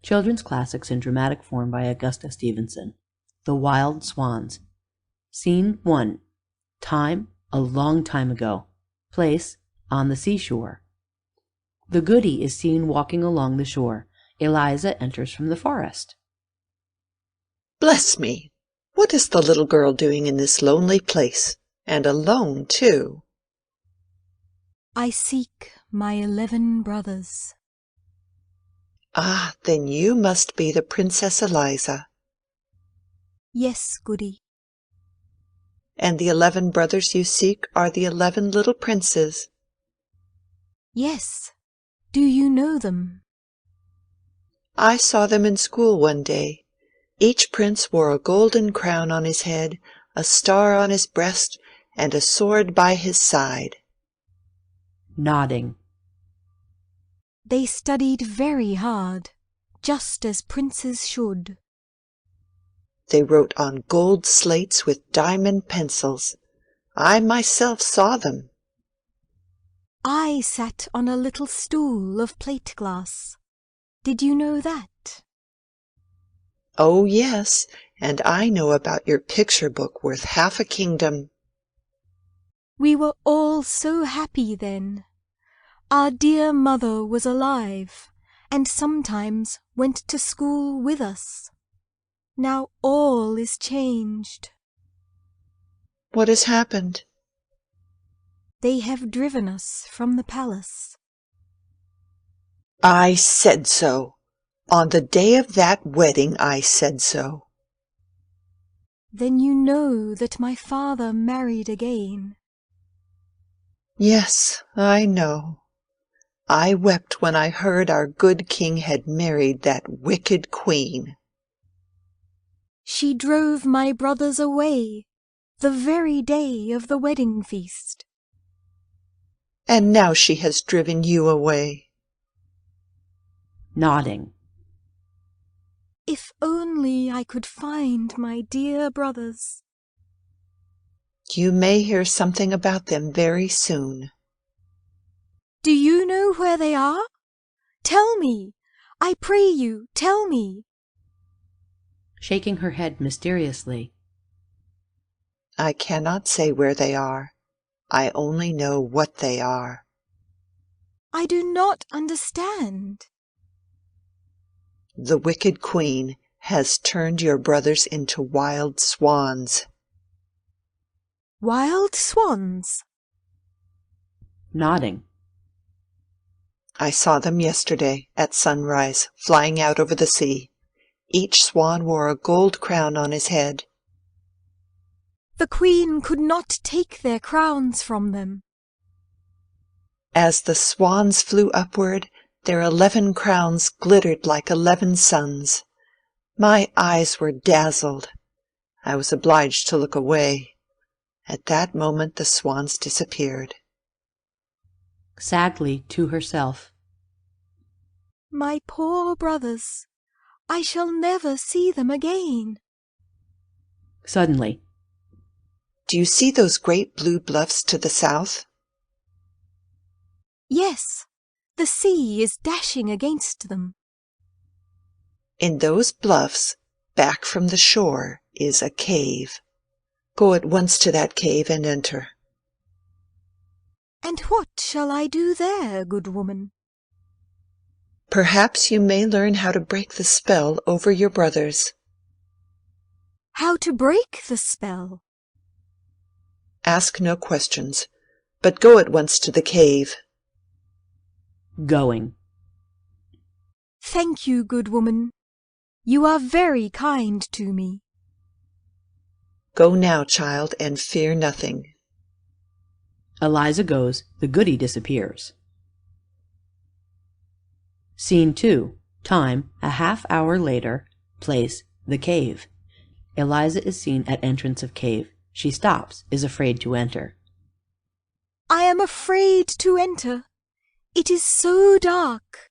Children's Classics in Dramatic Form by Augusta Stevenson. The Wild Swans. Scene 1. Time, a long time ago. Place, on the seashore. The Goody is seen walking along the shore. Eliza enters from the forest. Bless me! What is the little girl doing in this lonely place? And alone, too. I seek my 11 brothers. Ah, then you must be the Princess Eliza. Yes, Goody. And the 11 brothers you seek are the 11 little princes. Yes. Do you know them? I saw them in school one day. Each prince wore a golden crown on his head, a star on his breast, and a sword by his side. Nodding. They studied very hard, just as princes should. They wrote on gold slates with diamond pencils. I myself saw them. I sat on a little stool of plate glass. Did you know that? Oh, yes, and I know about your picture book worth half a kingdom. We were all so happy then. Our dear mother was alive, and sometimes went to school with us. Now all is changed. What has happened? They have driven us from the palace. I said so. On the day of that wedding, I said so. Then you know that my father married again. Yes, I know. I wept when I heard our good king had married that wicked queen. She drove my brothers away the very day of the wedding feast. And now she has driven you away. Nodding. If only I could find my dear brothers. You may hear something about them very soon. Do you know where they are? Tell me. I pray you, tell me. Shaking her head mysteriously. I cannot say where they are. I only know what they are. I do not understand. The wicked queen has turned your brothers into wild swans. Wild swans? Nodding. I saw them yesterday at sunrise, flying out over the sea. Each swan wore a gold crown on his head. The queen could not take their crowns from them. As the swans flew upward, their 11 crowns glittered like 11 suns. My eyes were dazzled. I was obliged to look away. At that moment the swans disappeared. Sadly to herself. My poor brothers, I shall never see them again. Suddenly. Do you see those great blue bluffs to the south? Yes, the sea is dashing against them. In those bluffs, back from the shore, is a cave. Go at once to that cave and enter. And what shall I do there, good woman? Perhaps you may learn how to break the spell over your brothers. How to break the spell? Ask no questions, but go at once to the cave. Going. Thank you, good woman. You are very kind to me. Go now, child, and fear nothing. Eliza goes. The Goody disappears. Scene 2. Time, a half-hour later. Place, the cave. Eliza is seen at entrance of cave. She stops, is afraid to enter. I am afraid to enter. It is so dark.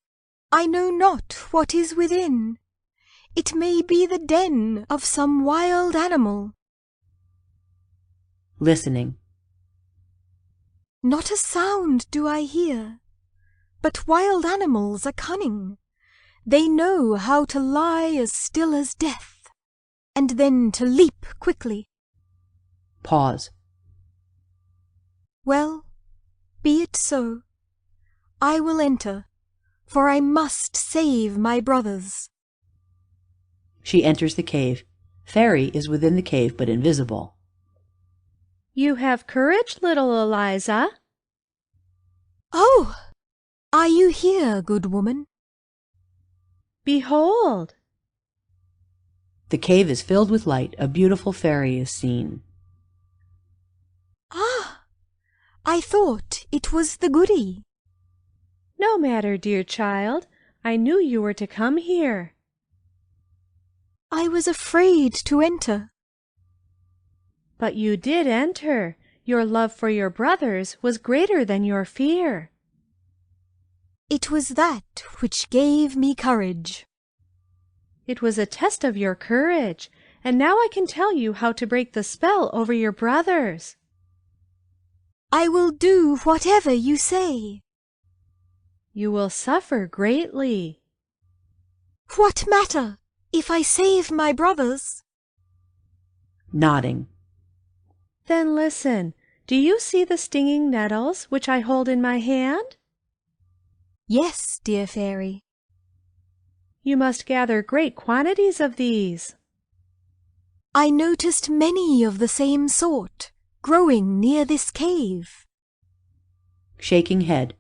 I know not what is within. It may be the den of some wild animal. Listening. Not a sound do I hear. But wild animals are cunning. They know how to lie as still as death, and then to leap quickly. Pause. Well, be it so. I will enter, for I must save my brothers. She enters the cave. Fairy is within the cave, but invisible. You have courage, little Eliza. Oh, are you here, good woman? Behold. The cave is filled with light. A beautiful fairy is seen. Ah, I thought it was the goody. No matter, dear child. I knew you were to come here. I was afraid to enter. But you did enter. Your love for your brothers was greater than your fear. It was that which gave me courage. It was a test of your courage, and now I can tell you how to break the spell over your brothers. I will do whatever you say. You will suffer greatly. What matter if I save my brothers? Nodding. Then listen. Do you see the stinging nettles which I hold in my hand? Yes, dear fairy. You must gather great quantities of these. I noticed many of the same sort growing near this cave. Shaking head.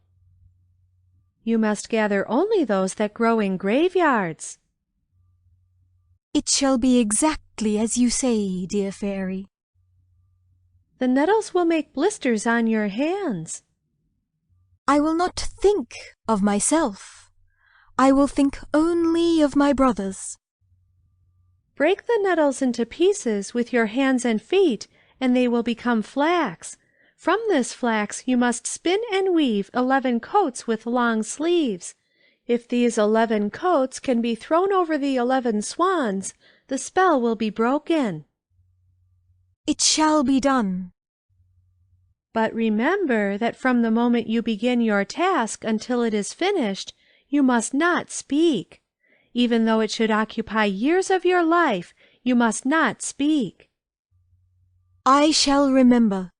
You must gather only those that grow in graveyards. It shall be exactly as you say, dear fairy. The nettles will make blisters on your hands. I will not think of myself. I will think only of my brothers. Break the nettles into pieces with your hands and feet, and they will become flax. From this flax you must spin and weave 11 coats with long sleeves. If these 11 coats can be thrown over the 11 swans, the spell will be broken. It shall be done. But remember that from the moment you begin your task until it is finished, you must not speak. Even though it should occupy years of your life, you must not speak. I shall remember.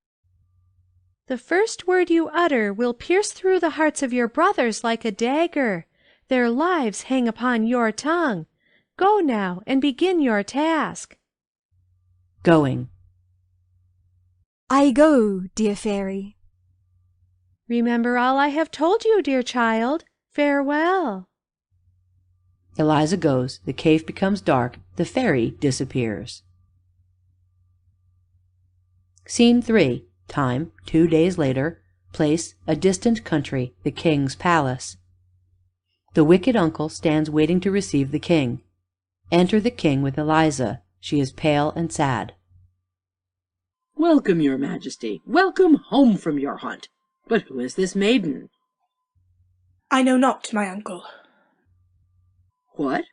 The first word you utter will pierce through the hearts of your brothers like a dagger. Their lives hang upon your tongue. Go now and begin your task. Going. I go, dear fairy. Remember all I have told you, dear child. Farewell. Eliza goes. The cave becomes dark. The fairy disappears. Scene 3. Time, 2 days later. Place, a distant country. The king's palace. The wicked uncle stands waiting to receive the king. Enter the king with Eliza. She is pale and sad. Welcome, your majesty. Welcome home from your hunt. But who is this maiden? I know not, my uncle. What?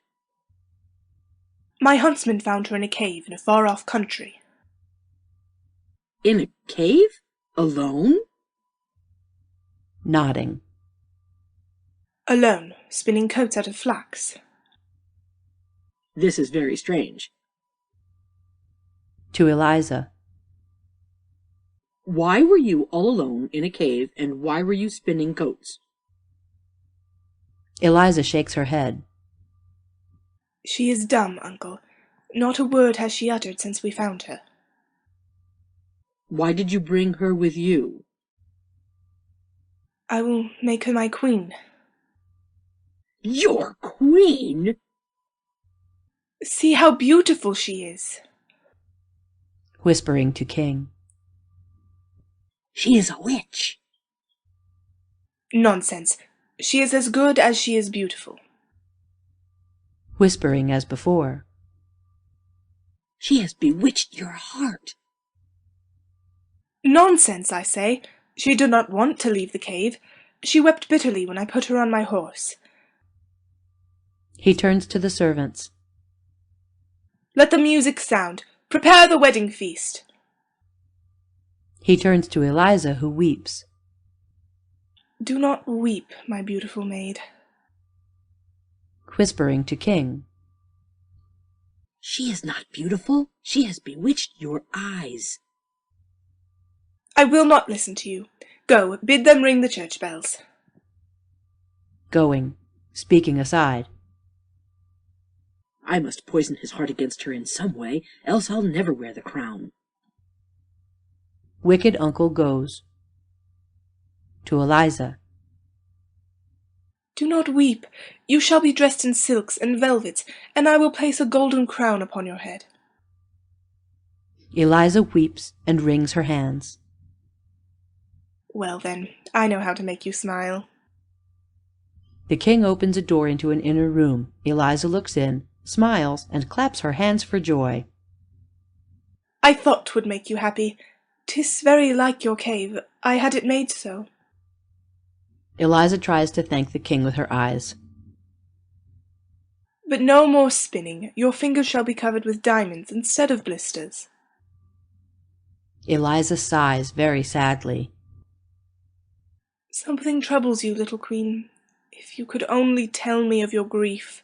My huntsman found her in a cave in a far-off country. In a cave? Alone? Nodding. Alone, spinning coats out of flax. This is very strange. To Eliza. Why were you all alone in a cave, and why were you spinning coats? Eliza shakes her head. She is dumb, uncle. Not a word has she uttered since we found her. Why did you bring her with you? I will make her my queen. Your queen? See how beautiful she is. Whispering to king. She is a witch. Nonsense. She is as good as she is beautiful. Whispering as before. She has bewitched your heart. Nonsense, I say. She did not want to leave the cave. She wept bitterly when I put her on my horse. He turns to the servants. Let the music sound. Prepare the wedding feast. He turns to Eliza, who weeps. Do not weep, my beautiful maid. whispering to King. She is not beautiful. She has bewitched your eyes. I will not listen to you. Go, bid them ring the church bells. Going, speaking aside. I must poison his heart against her in some way, else I'll never wear the crown. Wicked uncle goes. To Eliza. Do not weep. You shall be dressed in silks and velvets, and I will place a golden crown upon your head. Eliza weeps and wrings her hands. Well then, I know how to make you smile. The king opens a door into an inner room. Eliza looks in, smiles, and claps her hands for joy. I thought 'twould make you happy. 'Tis very like your cave. I had it made so. Eliza tries to thank the king with her eyes. But no more spinning. Your fingers shall be covered with diamonds instead of blisters. Eliza sighs very sadly. Something troubles you, little queen. If you could only tell me of your grief.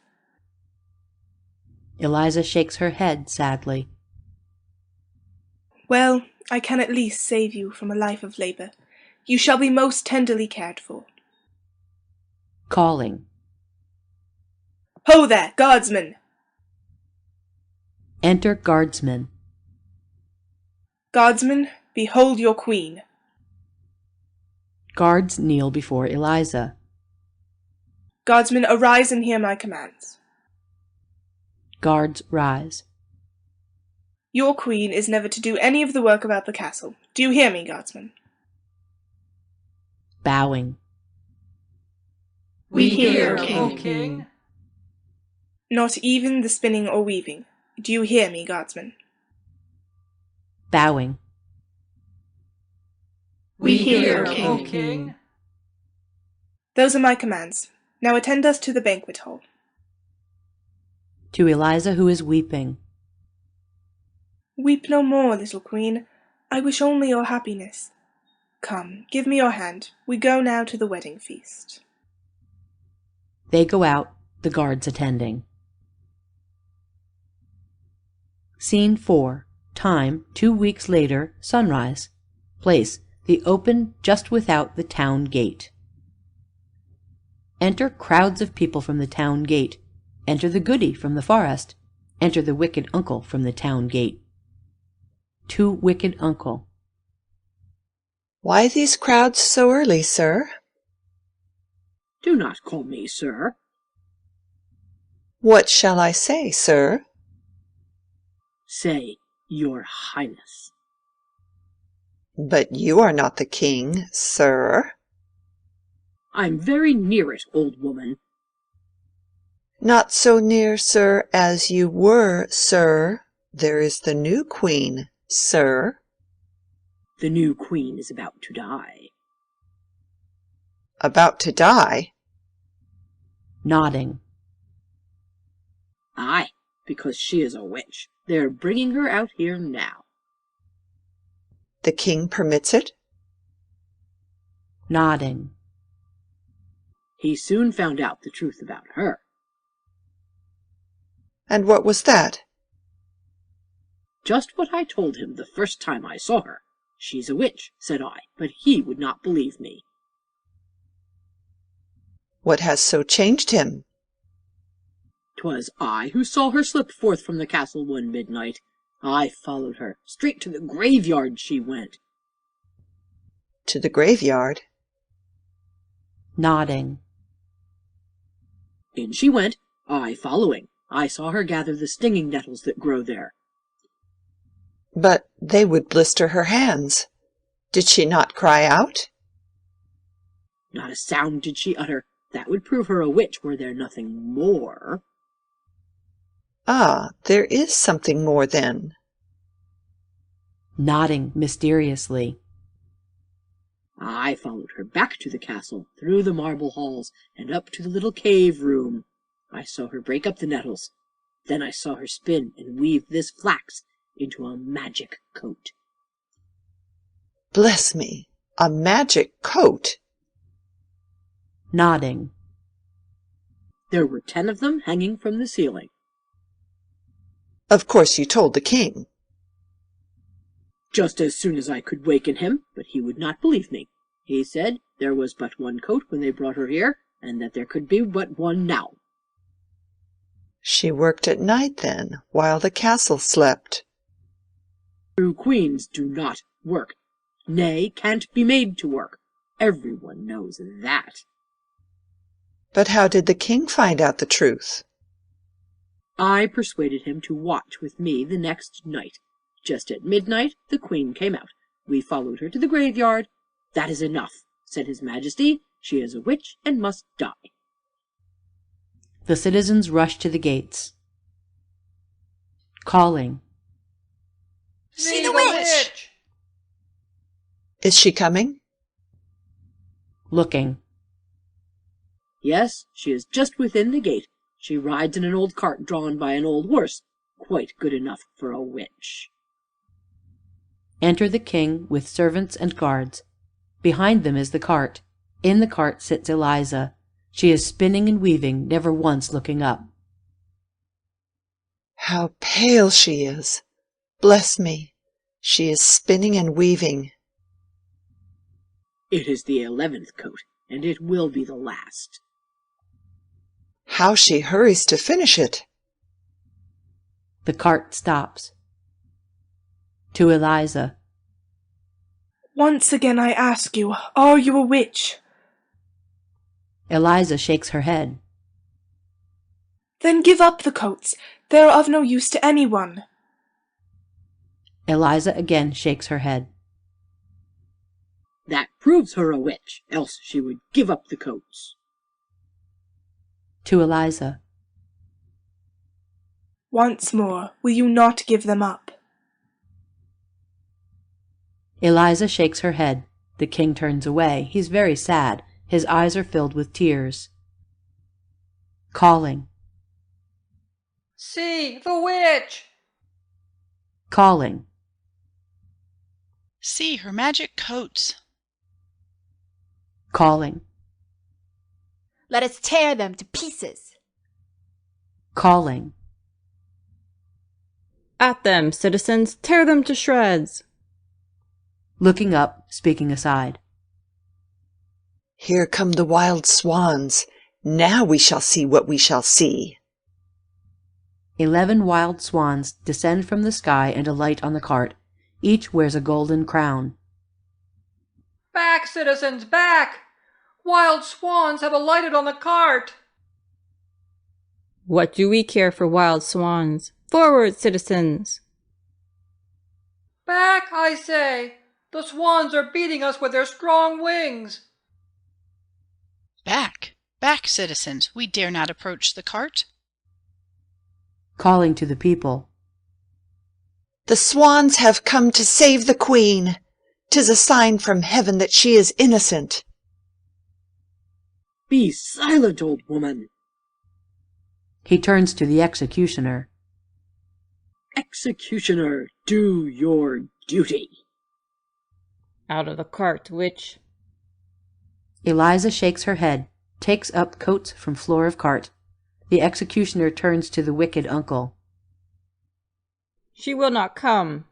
Eliza shakes her head sadly. Well, I can at least save you from a life of labour. You shall be most tenderly cared for. Calling. Ho there, guardsmen! Enter guardsmen. Guardsmen, behold your queen. Guards kneel before Eliza. Guardsmen, arise and hear my commands. Guards rise. Your queen is never to do any of the work about the castle. Do you hear me, guardsmen? Bowing. We hear, O King. Not even the spinning or weaving. Do you hear me, guardsmen? Bowing. We hear, O King. Those are my commands. Now attend us to the banquet hall. To Eliza, who is weeping. Weep no more, little queen. I wish only your happiness. Come, give me your hand. We go now to the wedding feast. They go out, the guards attending. Scene 4. Time, 2 weeks later, sunrise. Place, the open just without the town gate. Enter crowds of people from the town gate. Enter the goody from the forest. Enter the wicked uncle from the town gate. To wicked uncle. Why these crowds so early, sir? Do not call me sir. What shall I say, sir? Say, your highness. But you are not the king, sir. I'm very near it, old woman. Not so near, sir, as you were, sir. There is the new queen, sir. The new queen is about to die. About to die? Nodding. Aye, because she is a witch. They're bringing her out here now. The king permits it? Nodding. He soon found out the truth about her. And what was that? Just what I told him the first time I saw her. She's a witch, said I, but he would not believe me. What has so changed him? 'Twas I who saw her slip forth from the castle one midnight. I followed her. Straight to the graveyard she went. To the graveyard? Nodding. In she went, I following. I saw her gather the stinging nettles that grow there. But they would blister her hands. Did she not cry out? Not a sound did she utter. That would prove her a witch were there nothing more. Ah, there is something more then. Nodding mysteriously. I followed her back to the castle, through the marble halls, and up to the little cave room. I saw her break up the nettles. Then I saw her spin and weave this flax into a magic coat. Bless me, a magic coat! Nodding. There were 10 of them hanging from the ceiling. Of course you told the king. Just as soon as I could waken him, but he would not believe me. He said there was but one coat when they brought her here, and that there could be but one now. She worked at night then, while the castle slept. True queens do not work. Nay, can't be made to work. Everyone knows that. But how did the king find out the truth? I persuaded him to watch with me the next night. Just at midnight the queen came out. We followed her to the graveyard. That is enough, said his majesty. She is a witch and must die. The citizens rushed to the gates, calling, See the witch! Is she coming? looking. Yes, she is just within the gate. She rides in an old cart drawn by an old horse. Quite good enough for a witch. Enter the king with servants and guards. Behind them is the cart. In the cart sits Eliza. She is spinning and weaving, never once looking up. How pale she is! Bless me! She is spinning and weaving. It is the 11th coat, and it will be the last. How she hurries to finish it! The cart stops. To Eliza. Once again I ask you, are you a witch? Eliza shakes her head. Then give up the coats. They are of no use to anyone. Eliza again shakes her head. That proves her a witch, else she would give up the coats. To Eliza. Once more, will you not give them up? Eliza shakes her head. The king turns away. He's very sad. His eyes are filled with tears. Calling. See the witch! Calling. See her magic coats. Calling. Let us tear them to pieces. Calling. At them, citizens, tear them to shreds. Looking up, speaking aside. Here come the wild swans. Now we shall see what we shall see. 11 wild swans descend from the sky and alight on the cart. Each wears a golden crown. Back, citizens, back! Wild swans have alighted on the cart! What do we care for wild swans? Forward, citizens! Back, I say! The swans are beating us with their strong wings! Back, back, citizens! We dare not approach the cart. Calling to the people. The swans have come to save the queen. 'Tis a sign from heaven that she is innocent. Be silent, old woman. He turns to the executioner. Executioner, do your duty. Out of the cart, witch. Eliza shakes her head, takes up coats from floor of cart. The executioner turns to the wicked uncle. She will not come.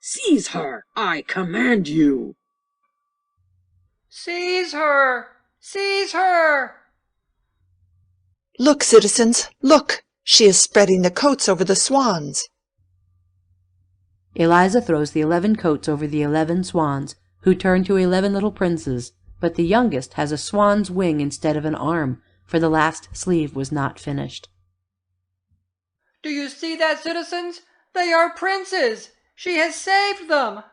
Seize her, I command you. Seize her! Seize her! Look, citizens, look! She is spreading the coats over the swans. Eliza throws the 11 coats over the 11 swans, who turn to 11 little princes, but the youngest has a swan's wing instead of an arm, for the last sleeve was not finished. Do you see that, citizens? They are princes! She has saved them!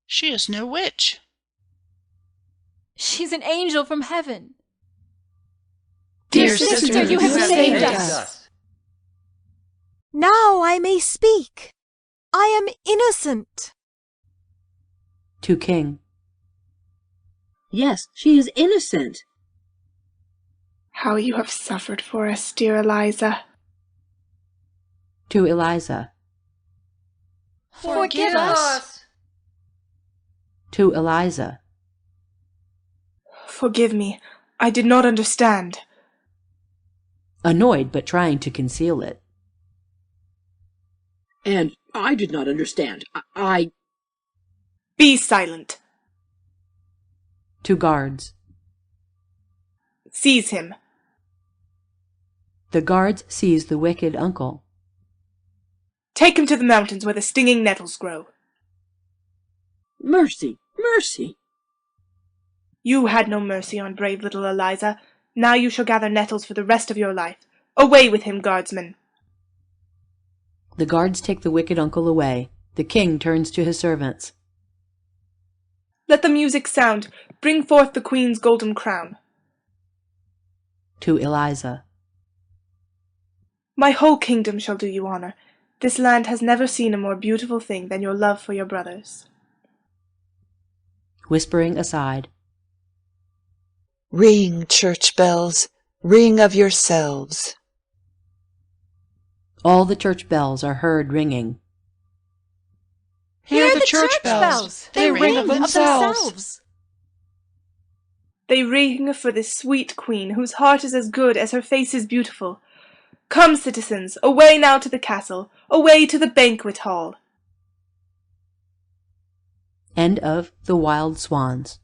She is no witch. She's an angel from heaven. Dear sister, you have saved us. Now I may speak. I am innocent. To King. Yes, she is innocent. How you have suffered for us, dear Eliza. To Eliza. Forgive us! To Eliza. Forgive me. I did not understand. Annoyed, but trying to conceal it. And I did not understand. I... Be silent. To guards. Seize him. The guards seize the wicked uncle. Take him to the mountains where the stinging nettles grow. Mercy! Mercy! You had no mercy on brave little Eliza. Now you shall gather nettles for the rest of your life. Away with him, guardsmen! The guards take the wicked uncle away. The king turns to his servants. Let the music sound. Bring forth the queen's golden crown. To Eliza. My whole kingdom shall do you honor. This land has never seen a more beautiful thing than your love for your brothers. Whispering aside. Ring, church bells, ring of yourselves. All the church bells are heard ringing. Hear the church bells. They ring of themselves. They ring for this sweet queen, whose heart is as good as her face is beautiful. Come, citizens, away now to the castle, away to the banquet hall. End of The Wild Swans.